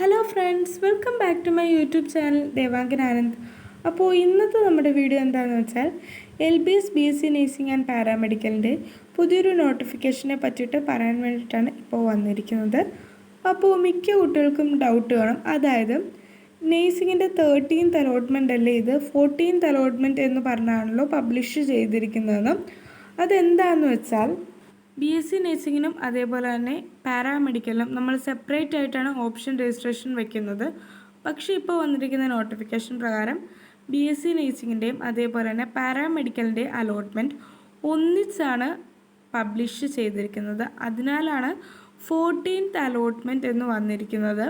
Hello friends, welcome back to my YouTube channel Devangan Anand. അപ്പോൾ ഇന്നത്തെ നമ്മുടെ വീഡിയോ എന്താണെന്ന് വെച്ചാൽ LBS BSc നേഴ്സിംഗ് ആൻഡ് പാരാമെഡിക്കലിൻ്റെ പുതിയൊരു നോട്ടിഫിക്കേഷനെ പറ്റിയിട്ട് പറയാൻ വേണ്ടിയിട്ടാണ് ഇപ്പോൾ വന്നിരിക്കുന്നത്. അപ്പോൾ മിക്ക കുട്ടികൾക്കും ഡൗട്ട് കാണും, അതായത് നേഴ്സിങ്ങിൻ്റെ 13th അലോട്ട്മെൻ്റ് അല്ലേ ഇത്, 14th അലോട്ട്മെൻറ്റ് എന്ന് പറഞ്ഞാണല്ലോ പബ്ലിഷ് ചെയ്തിരിക്കുന്നതെന്ന്. അതെന്താണെന്ന് വെച്ചാൽ BSc നേഴ്സിങ്ങിനും അതേപോലെ തന്നെ പാരാമെഡിക്കലിനും നമ്മൾ സെപ്പറേറ്റ് ആയിട്ടാണ് ഓപ്ഷൻ രജിസ്ട്രേഷൻ വെക്കുന്നത്. പക്ഷേ ഇപ്പോൾ വന്നിരിക്കുന്ന നോട്ടിഫിക്കേഷൻ പ്രകാരം BSc നേഴ്സിങ്ങിൻ്റെയും അതേപോലെ തന്നെ പാരാമെഡിക്കലിൻ്റെയും അലോട്ട്മെൻറ്റ് ഒന്നിച്ചാണ് പബ്ലിഷ് ചെയ്തിരിക്കുന്നത്. അതിനാലാണ് 14th അലോട്ട്മെൻറ്റ് എന്ന് വന്നിരിക്കുന്നത്.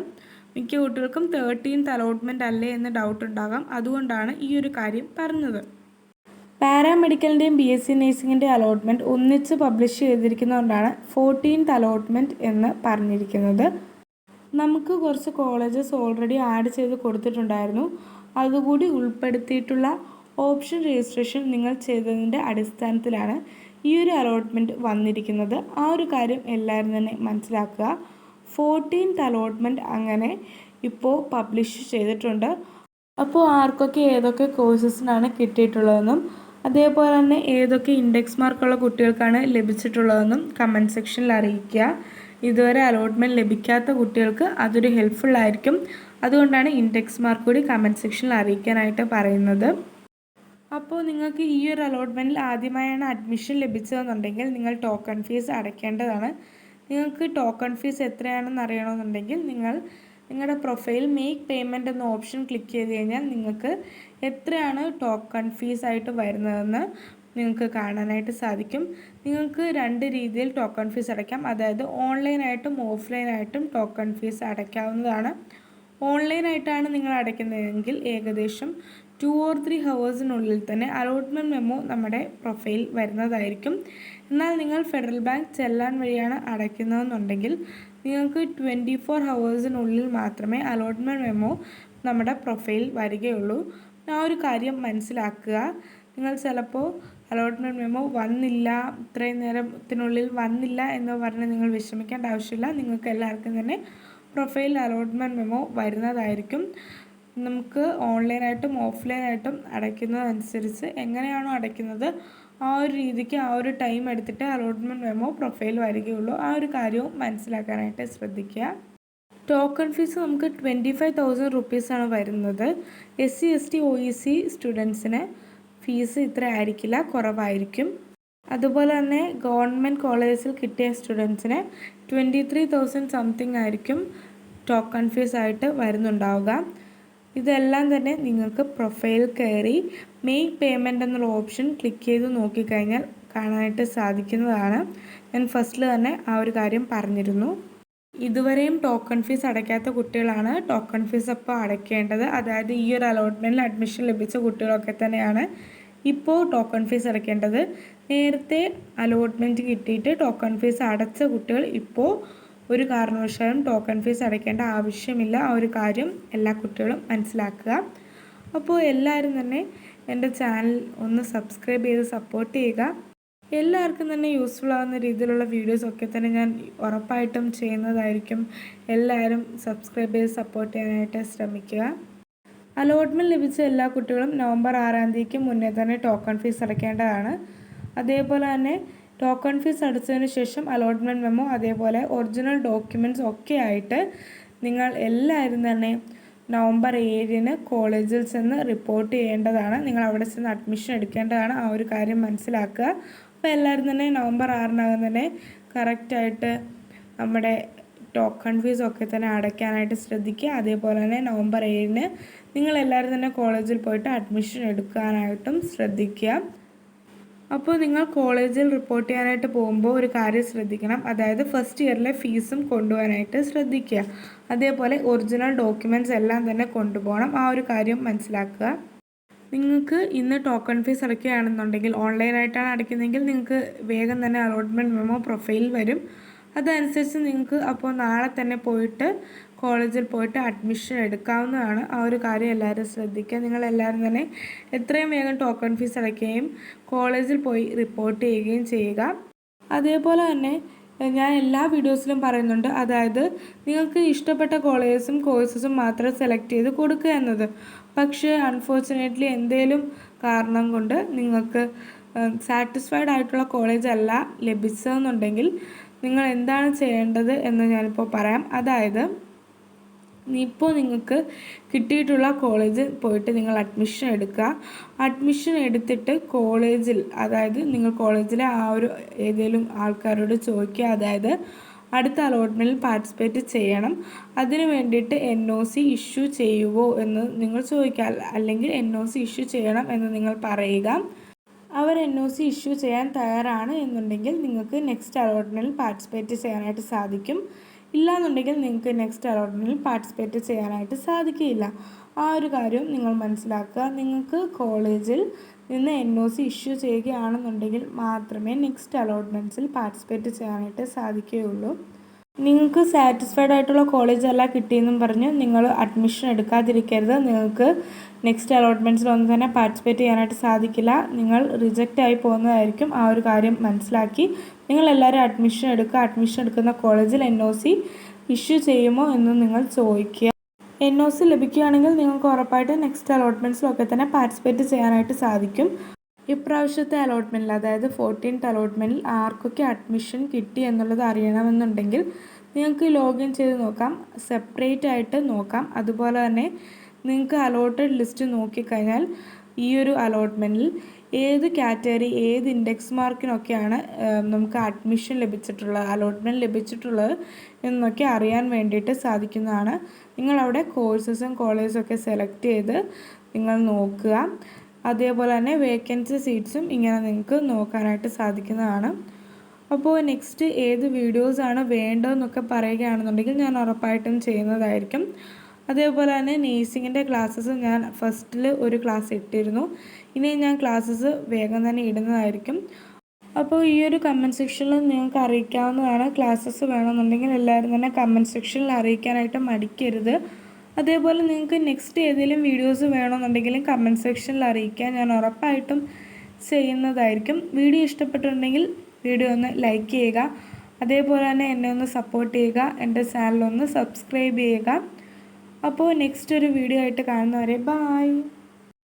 മിക്ക കുട്ടികൾക്കും 13th അലോട്ട്മെൻറ്റ് അല്ലേ എന്ന് ഡൗട്ട് ഉണ്ടാകാം, അതുകൊണ്ടാണ് ഈ ഒരു കാര്യം പറഞ്ഞത്. പാരാമെഡിക്കലിൻ്റെയും BSc നേഴ്സിങ്ങിൻ്റെ അലോട്ട്മെൻറ്റ് ഒന്നിച്ച് പബ്ലിഷ് ചെയ്തിരിക്കുന്നതുകൊണ്ടാണ് 14th അലോട്ട്മെൻറ്റ് എന്ന് പറഞ്ഞിരിക്കുന്നത്. നമുക്ക് കുറച്ച് കോളേജസ് ഓൾറെഡി ആഡ് ചെയ്ത് കൊടുത്തിട്ടുണ്ടായിരുന്നു. അതുകൂടി ഉൾപ്പെടുത്തിയിട്ടുള്ള ഓപ്ഷൻ രജിസ്ട്രേഷൻ നിങ്ങൾ ചെയ്തതിൻ്റെ അടിസ്ഥാനത്തിലാണ് ഈ ഒരു അലോട്ട്മെൻറ്റ് വന്നിരിക്കുന്നത്. ആ ഒരു കാര്യം എല്ലാവരും തന്നെ മനസ്സിലാക്കുക. 14th അലോട്ട്മെൻറ്റ് അങ്ങനെ ഇപ്പോൾ പബ്ലിഷ് ചെയ്തിട്ടുണ്ട്. അപ്പോൾ ആർക്കൊക്കെ ഏതൊക്കെ കോഴ്സസിനാണ് കിട്ടിയിട്ടുള്ളതെന്നും അതേപോലെ തന്നെ ഏതൊക്കെ ഇൻഡെക്സ് മാർക്കുള്ള കുട്ടികൾക്കാണ് ലഭിച്ചിട്ടുള്ളതെന്നും കമൻറ്റ് സെക്ഷനിൽ അറിയിക്കുക. ഇതുവരെ അലോട്ട്മെൻറ്റ് ലഭിക്കാത്ത കുട്ടികൾക്ക് അതൊരു ഹെൽപ്ഫുൾ ആയിരിക്കും. അതുകൊണ്ടാണ് ഇൻഡെക്സ് മാർക്ക് കൂടി കമൻറ്റ് സെക്ഷനിൽ അറിയിക്കാനായിട്ട് പറയുന്നത്. അപ്പോൾ നിങ്ങൾക്ക് ഈ ഒരു അലോട്ട്മെൻറ്റിൽ ആദ്യമായാണ് അഡ്മിഷൻ ലഭിച്ചതെന്നുണ്ടെങ്കിൽ നിങ്ങൾ ടോക്കൺ ഫീസ് അടയ്ക്കേണ്ടതാണ്. നിങ്ങൾക്ക് ടോക്കൺ ഫീസ് എത്രയാണെന്ന് അറിയണമെന്നുണ്ടെങ്കിൽ നിങ്ങളുടെ പ്രൊഫൈൽ മേക്ക് പേയ്മെൻറ്റ് എന്ന ഓപ്ഷൻ ക്ലിക്ക് ചെയ്ത് കഴിഞ്ഞാൽ നിങ്ങൾക്ക് എത്രയാണ് ടോക്കൺ ഫീസായിട്ട് വരുന്നതെന്ന് നിങ്ങൾക്ക് കാണാനായിട്ട് സാധിക്കും. നിങ്ങൾക്ക് രണ്ട് രീതിയിൽ ടോക്കൺ ഫീസ് അടയ്ക്കാം, അതായത് ഓൺലൈനായിട്ടും ഓഫ്ലൈനായിട്ടും ടോക്കൺ ഫീസ് അടയ്ക്കാവുന്നതാണ്. ഓൺലൈനായിട്ടാണ് നിങ്ങൾ അടയ്ക്കുന്നതെങ്കിൽ ഏകദേശം 2 or 3 ഹവേഴ്സിനുള്ളിൽ തന്നെ അലോട്ട്മെൻറ്റ് മെമ്മോ നമ്മുടെ പ്രൊഫൈൽ വരുന്നതായിരിക്കും. എന്നാൽ നിങ്ങൾ ഫെഡറൽ ബാങ്ക് ചെല്ലാൻ വഴിയാണ് അടയ്ക്കുന്നതെന്നുണ്ടെങ്കിൽ നിങ്ങൾക്ക് 24 ഹവേഴ്സിനുള്ളിൽ മാത്രമേ അലോട്ട്മെൻറ്റ് മെമ്മോ നമ്മുടെ പ്രൊഫൈൽ വരികയുള്ളൂ. ആ ഒരു കാര്യം മനസ്സിലാക്കുക. നിങ്ങൾ ചിലപ്പോൾ അലോട്ട്മെൻറ്റ് മെമ്മോ വന്നില്ല, ഇത്രയും നേരത്തിനുള്ളിൽ വന്നില്ല എന്ന് പറഞ്ഞ് നിങ്ങൾ വിഷമിക്കേണ്ട ആവശ്യമില്ല. നിങ്ങൾക്ക് എല്ലാവർക്കും തന്നെ പ്രൊഫൈൽ അലോട്ട്മെൻറ്റ് മെമ്മോ വരുന്നതായിരിക്കും. നമുക്ക് ഓൺലൈനായിട്ടും ഓഫ്ലൈനായിട്ടും അടയ്ക്കുന്നതനുസരിച്ച് എങ്ങനെയാണോ അടയ്ക്കുന്നത് ആ ഒരു രീതിക്ക് ആ ഒരു ടൈം എടുത്തിട്ട് അലോട്ട്മെൻറ്റ് മെമ്മോ പ്രൊഫൈൽ വരികയുള്ളൂ. ആ ഒരു കാര്യവും മനസ്സിലാക്കാനായിട്ട് ശ്രദ്ധിക്കുക. ടോക്കൺ ഫീസ് നമുക്ക് 25,000 റുപ്പീസാണ് വരുന്നത്. SC ST OEC സ്റ്റുഡൻസിന് ഫീസ് ഇത്ര ആയിരിക്കില്ല, കുറവായിരിക്കും. അതുപോലെ തന്നെ ഗവൺമെൻറ് കോളേജിൽ കിട്ടിയ സ്റ്റുഡൻസിന് 23,000 സംതിങ് ആയിരിക്കും ടോക്കൺ ഫീസായിട്ട് വരുന്നുണ്ടാവുക. ഇതെല്ലാം തന്നെ നിങ്ങൾക്ക് പ്രൊഫൈൽ കയറി മേക്ക് പേയ്മെൻറ്റ് എന്നുള്ള ഓപ്ഷൻ ക്ലിക്ക് ചെയ്ത് നോക്കിക്കഴിഞ്ഞാൽ കാണാനായിട്ട് സാധിക്കുന്നതാണ്. ഞാൻ ഫസ്റ്റിൽ തന്നെ ആ ഒരു കാര്യം പറഞ്ഞിരുന്നു. ഇതുവരെയും ടോക്കൺ ഫീസ് അടയ്ക്കാത്ത കുട്ടികളാണ് ടോക്കൺ ഫീസ് അപ്പോൾ അടയ്ക്കേണ്ടത്. അതായത് ഈ ഒരു അലോട്ട്മെൻറ്റിൽ അഡ്മിഷൻ ലഭിച്ച കുട്ടികളൊക്കെ തന്നെയാണ് ഇപ്പോൾ ടോക്കൺ ഫീസ് അടയ്ക്കേണ്ടത്. നേരത്തെ അലോട്ട്മെൻറ്റ് കിട്ടിയിട്ട് ടോക്കൺ ഫീസ് അടച്ച കുട്ടികൾ ഇപ്പോൾ ഒരു കാരണവശാലും ടോക്കൺ ഫീസ് അടയ്ക്കേണ്ട ആവശ്യമില്ല. ആ ഒരു കാര്യം എല്ലാ കുട്ടികളും മനസ്സിലാക്കുക. അപ്പോൾ എല്ലാവരും തന്നെ എൻ്റെ ചാനൽ ഒന്ന് സബ്സ്ക്രൈബ് ചെയ്ത് സപ്പോർട്ട് ചെയ്യുക. എല്ലാവർക്കും തന്നെ യൂസ്ഫുൾ ആകുന്ന രീതിയിലുള്ള വീഡിയോസൊക്കെ തന്നെ ഞാൻ ഉറപ്പായിട്ടും ചെയ്യുന്നതായിരിക്കും. എല്ലാവരും സബ്സ്ക്രൈബ് ചെയ്ത് സപ്പോർട്ട് ചെയ്യാനായിട്ട് ശ്രമിക്കുക. അലോട്ട്മെൻറ്റ് ലഭിച്ച എല്ലാ കുട്ടികളും നവംബർ 6-ാം തീയതിക്ക് മുന്നേ തന്നെ ടോക്കൺ ഫീസ് അടയ്ക്കേണ്ടതാണ്. അതേപോലെ തന്നെ ടോക്കൺ ഫീസ് അടച്ചതിന് ശേഷം അലോട്ട്മെൻറ്റ് മെമ്മോ അതേപോലെ ഒറിജിനൽ ഡോക്യുമെൻറ്റ്സ് ഒക്കെ ആയിട്ട് നിങ്ങൾ എല്ലാവരും തന്നെ നവംബർ 7-ന് കോളേജിൽ ചെന്ന് റിപ്പോർട്ട് ചെയ്യേണ്ടതാണ്. നിങ്ങൾ അവിടെ ചെന്ന് അഡ്മിഷൻ എടുക്കേണ്ടതാണ്. ആ ഒരു കാര്യം മനസ്സിലാക്കുക. അപ്പോൾ എല്ലാവരും തന്നെ നവംബർ 6-നകം തന്നെ കറക്റ്റായിട്ട് നമ്മുടെ ടോക്കൺ ഫീസൊക്കെ തന്നെ അടയ്ക്കാനായിട്ട് ശ്രദ്ധിക്കുക. അതേപോലെ തന്നെ നവംബർ 7-ന് നിങ്ങളെല്ലാവരും തന്നെ കോളേജിൽ പോയിട്ട് അഡ്മിഷൻ എടുക്കാനായിട്ടും ശ്രദ്ധിക്കുക. അപ്പോൾ നിങ്ങൾ കോളേജിൽ റിപ്പോർട്ട് ചെയ്യാനായിട്ട് പോകുമ്പോൾ ഒരു കാര്യം ശ്രദ്ധിക്കണം, അതായത് ഫസ്റ്റ് ഇയറിലെ ഫീസും കൊണ്ടുപോകാനായിട്ട് ശ്രദ്ധിക്കുക. അതേപോലെ ഒറിജിനൽ ഡോക്യുമെൻറ്റ്സ് എല്ലാം തന്നെ കൊണ്ടുപോകണം. ആ ഒരു കാര്യം മനസ്സിലാക്കുക. നിങ്ങൾക്ക് ഇന്ന് ടോക്കൺ ഫീസ് അടയ്ക്കുകയാണെന്നുണ്ടെങ്കിൽ ഓൺലൈനായിട്ടാണ് അടയ്ക്കുന്നതെങ്കിൽ നിങ്ങൾക്ക് വേഗം തന്നെ അലോട്ട്മെൻറ്റ് മെമ്മോ പ്രൊഫൈൽ വരും. അതനുസരിച്ച് നിങ്ങൾക്ക് അപ്പോൾ നാളെ തന്നെ പോയിട്ട് കോളേജിൽ പോയിട്ട് അഡ്മിഷൻ എടുക്കാവുന്നതാണ്. ആ ഒരു കാര്യം എല്ലാവരും ശ്രദ്ധിക്കുക. നിങ്ങളെല്ലാവരും തന്നെ എത്രയും വേഗം ടോക്കൺ ഫീസ് അടയ്ക്കുകയും കോളേജിൽ പോയി റിപ്പോർട്ട് ചെയ്യുകയും ചെയ്യുക. അതേപോലെ തന്നെ ഞാൻ എല്ലാ വീഡിയോസിലും പറയുന്നുണ്ട്, അതായത് നിങ്ങൾക്ക് ഇഷ്ടപ്പെട്ട കോളേജസും കോഴ്സസും മാത്രം സെലക്ട് ചെയ്ത് കൊടുക്കുക എന്നത്. പക്ഷേ അൺഫോർച്ചുനേറ്റ്ലി എന്തെങ്കിലും കാരണം കൊണ്ട് നിങ്ങൾക്ക് സാറ്റിസ്ഫൈഡ് ആയിട്ടുള്ള കോളേജ് അല്ല ലഭിച്ചതെന്നുണ്ടെങ്കിൽ നിങ്ങൾ എന്താണ് ചെയ്യേണ്ടത് എന്ന് ഞാനിപ്പോൾ പറയാം. അതായത് ഇപ്പോൾ നിങ്ങൾക്ക് കിട്ടിയിട്ടുള്ള കോളേജിൽ പോയിട്ട് നിങ്ങൾ അഡ്മിഷൻ എടുക്കുക. അഡ്മിഷൻ എടുത്തിട്ട് കോളേജിൽ, അതായത് നിങ്ങൾ കോളേജിലെ ഏതെങ്കിലും ആൾക്കാരോട് ചോദിക്കുക, അതായത് അടുത്ത അലോട്ട്മെൻറ്റിൽ പാർട്ടിസിപ്പേറ്റ് ചെയ്യണം, അതിന് വേണ്ടിയിട്ട് NOC ഇഷ്യൂ ചെയ്യുമോ എന്ന് നിങ്ങൾ ചോദിക്കുക. അല്ലെങ്കിൽ NOC ഇഷ്യൂ ചെയ്യണം എന്ന് നിങ്ങൾ പറയുക. അവർ NOC ഇഷ്യൂ ചെയ്യാൻ തയ്യാറാണ് എന്നുണ്ടെങ്കിൽ നിങ്ങൾക്ക് നെക്സ്റ്റ് അലോട്ട്മെൻറ്റിൽ പാർട്ടിസിപ്പേറ്റ് ചെയ്യാനായിട്ട് സാധിക്കും. ഇല്ലാന്നുണ്ടെങ്കിൽ നിങ്ങൾക്ക് നെക്സ്റ്റ് അലോട്ട്മെൻറ്റിൽ പാർട്ടിസിപ്പേറ്റ് ചെയ്യാനായിട്ട് സാധിക്കുകയില്ല. ആ ഒരു കാര്യം നിങ്ങൾ മനസ്സിലാക്കുക. നിങ്ങൾക്ക് കോളേജിൽ നിന്ന് NOC ഇഷ്യൂ ചെയ്യുകയാണെന്നുണ്ടെങ്കിൽ മാത്രമേ നെക്സ്റ്റ് അലോട്ട്മെൻറ്റ്സിൽ പാർട്ടിസിപ്പേറ്റ് ചെയ്യാനായിട്ട് സാധിക്കുകയുള്ളൂ. നിങ്ങൾക്ക് സാറ്റിസ്ഫൈഡ് ആയിട്ടുള്ള കോളേജ് അല്ല കിട്ടിയെന്നും പറഞ്ഞ് നിങ്ങൾ അഡ്മിഷൻ എടുക്കാതിരിക്കരുത്. നിങ്ങൾക്ക് നെക്സ്റ്റ് അലോട്ട്മെൻറ്റ്സിലൊന്നും തന്നെ പാർട്ടിസിപ്പേറ്റ് ചെയ്യാനായിട്ട് സാധിക്കില്ല. നിങ്ങൾ റിജക്റ്റ് ആയി പോകുന്നതായിരിക്കും. ആ ഒരു കാര്യം മനസ്സിലാക്കി നിങ്ങളെല്ലാവരും അഡ്മിഷൻ എടുക്കുക. അഡ്മിഷൻ എടുക്കുന്ന കോളേജിൽ NOC ഇഷ്യൂ ചെയ്യുമോ എന്ന് നിങ്ങൾ ചോദിക്കുക. NOC ലഭിക്കുകയാണെങ്കിൽ നിങ്ങൾക്ക് ഉറപ്പായിട്ട് നെക്സ്റ്റ് അലോട്ട്മെൻറ്റ്സിലൊക്കെ തന്നെ പാർട്ടിസിപ്പേറ്റ് ചെയ്യാനായിട്ട് സാധിക്കും. ഇപ്രാവശ്യത്തെ അലോട്ട്മെൻറ്റിൽ, അതായത് 14th അലോട്ട്മെൻറ്റിൽ ആർക്കൊക്കെ അഡ്മിഷൻ കിട്ടി എന്നുള്ളത് അറിയണമെന്നുണ്ടെങ്കിൽ നിങ്ങൾക്ക് ലോഗിൻ ചെയ്ത് നോക്കാം, സെപ്പറേറ്റ് ആയിട്ട് നോക്കാം. അതുപോലെ തന്നെ നിങ്ങൾക്ക് അലോട്ടഡ് ലിസ്റ്റ് നോക്കിക്കഴിഞ്ഞാൽ ഈ ഒരു അലോട്ട്മെൻറ്റിൽ ഏത് കാറ്റഗറി, ഏത് ഇൻഡെക്സ് മാർക്കിനൊക്കെയാണ് നമുക്ക് അഡ്മിഷൻ ലഭിച്ചിട്ടുള്ളത്, അലോട്ട്മെൻറ്റ് ലഭിച്ചിട്ടുള്ളത് എന്നൊക്കെ അറിയാൻ വേണ്ടിയിട്ട് സാധിക്കുന്നതാണ്. നിങ്ങളവിടെ കോഴ്സസും കോളേജൊക്കെ സെലക്ട് ചെയ്ത് നിങ്ങൾ നോക്കുക. അതേപോലെ തന്നെ വേക്കൻസി സീറ്റ്സും ഇങ്ങനെ നിങ്ങൾക്ക് നോക്കാനായിട്ട് സാധിക്കുന്നതാണ്. അപ്പോൾ നെക്സ്റ്റ് ഏത് വീഡിയോസാണ് വേണ്ടതെന്നൊക്കെ പറയുകയാണെന്നുണ്ടെങ്കിൽ ഞാൻ ഉറപ്പായിട്ടും ചെയ്യുന്നതായിരിക്കും. അതേപോലെ തന്നെ നേഴ്സിങ്ങിൻ്റെ ക്ലാസ്സസ് ഞാൻ ഫസ്റ്റിൽ ഒരു ക്ലാസ് ഇട്ടിരുന്നു. ഇനി ഞാൻ ക്ലാസ്സസ് വേഗം തന്നെ ഇടുന്നതായിരിക്കും. അപ്പോൾ ഈ ഒരു കമൻറ്റ് സെക്ഷനിൽ നിങ്ങൾക്ക് അറിയിക്കാവുന്നതാണ്. ക്ലാസ്സസ് വേണമെന്നുണ്ടെങ്കിൽ എല്ലാവരും തന്നെ കമൻറ്റ് സെക്ഷനിൽ അറിയിക്കാനായിട്ട് മടിക്കരുത്. അതേപോലെ നിങ്ങൾക്ക് നെക്സ്റ്റ് ഏതെങ്കിലും വീഡിയോസ് വേണമെന്നുണ്ടെങ്കിലും കമൻറ്റ് സെക്ഷനിൽ അറിയിക്കാൻ ഞാൻ ഉറപ്പായിട്ടും ചെയ്യുന്നതായിരിക്കും. വീഡിയോ ഇഷ്ടപ്പെട്ടിട്ടുണ്ടെങ്കിൽ വീഡിയോ ഒന്ന് ലൈക്ക് ചെയ്യുക. അതേപോലെ തന്നെ എന്നെ ഒന്ന് സപ്പോർട്ട് ചെയ്യുക. എൻ്റെ ചാനലൊന്ന് സബ്സ്ക്രൈബ് ചെയ്യുക. അപ്പോൾ നെക്സ്റ്റ് ഒരു വീഡിയോ ആയിട്ട് കാണുന്നവരെ ബായ്.